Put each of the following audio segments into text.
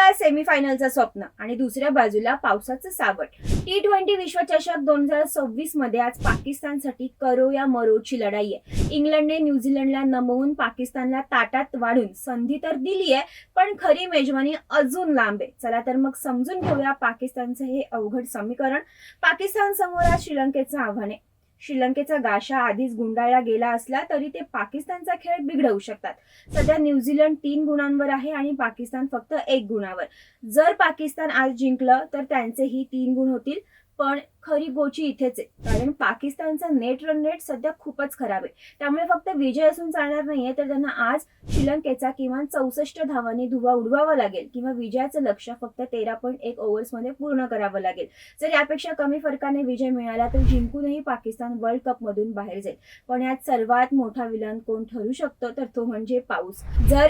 एकीकडे सेमीफायनलचं स्वप्न आणि दुसऱ्या बाजूला पावसाचं सावट. T20 विश्वचषक 2026 मध्ये आज पाकिस्तानसाठी करो या मरोची लढाई आहे. इंग्लंडने न्यूझीलंडला नमवून पाकिस्तानला ताटात वाढून संधी तर दिली आहे, पण खरी मेजवानी अजून लांब आहे. चला तर मग समजून घेऊया पाकिस्तानचं हे अवघड समीकरण. पाकिस्तान समोर आज श्रीलंकेचं आव्हान आहे. श्रीलंकेचा गाशा आधीच गुंडाळला गेला असला तरी ते पाकिस्तानचा खेळ बिघडवू शकतात. सध्या न्यूझीलंड 3 गुणांवर आहे आणि पाकिस्तान फक्त 1 गुणावर. जर पाकिस्तान आज जिंकलं तर त्यांचेही 3 गुण होतील. पण खरी गोची इथेच आहे, कारण पाकिस्तानचा नेट रन रेट सध्या खूपच खराब आहे. त्यामुळे फक्त विजय असून चालणार नाहीये, तर त्यांना आज श्रीलंकेचा किमान 64 धावांनी धुव्वा उडवावा लागेल किंवा विजयाचं लक्ष्य फक्त 13.1 ओव्हर्समध्ये पूर्ण करावं लागेल. जर यापेक्षा कमी फरकाने विजय मिळाला तर जिंकूनही पाकिस्तान वर्ल्ड कपमधून बाहेर जाईल. पण यात सर्वात मोठा विलन कोण ठरू शकतो, तर तो म्हणजे पाऊस. जर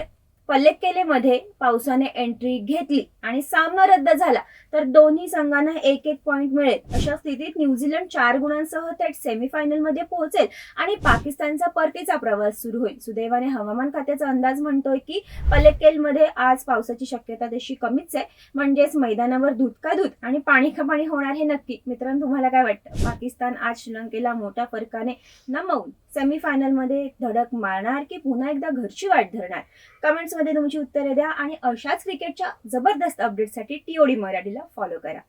पल्लेक्केलेमध्ये पावसाने एंट्री घेतली आणि सामना रद्द झाला तर दोन्ही संघांना 1-1 पॉइंट मिळेल. अशा स्थितीत न्यूझीलंड 4 गुणांसह थेट सेमीफायनल मध्ये पोहोचेल आणि पाकिस्तानचा परतीचा प्रवास सुरू होईल. सुदैवाने हवामान खात्याचा अंदाज म्हणतोय की पल्लेक्केलमध्ये आज पावसाची शक्यता तशी कमीच आहे. म्हणजेच मैदानावर दूध का दूध आणि पाणी का पाणी होणार हे नक्की. मित्रांनो, तुम्हाला काय वाटतं? पाकिस्तान आज श्रीलंकेला मोठ्या फरकाने नमवून सेमीफायनल मध्ये धडक मारणार की पुन्हा एकदा घरची वाट धरणार? कमेंट्स मध्ये तुमची उत्तरे द्या आणि अशाच क्रिकेटच्या जबरदस्त अपडेटसाठी TOD मराठीला फॉलो करा.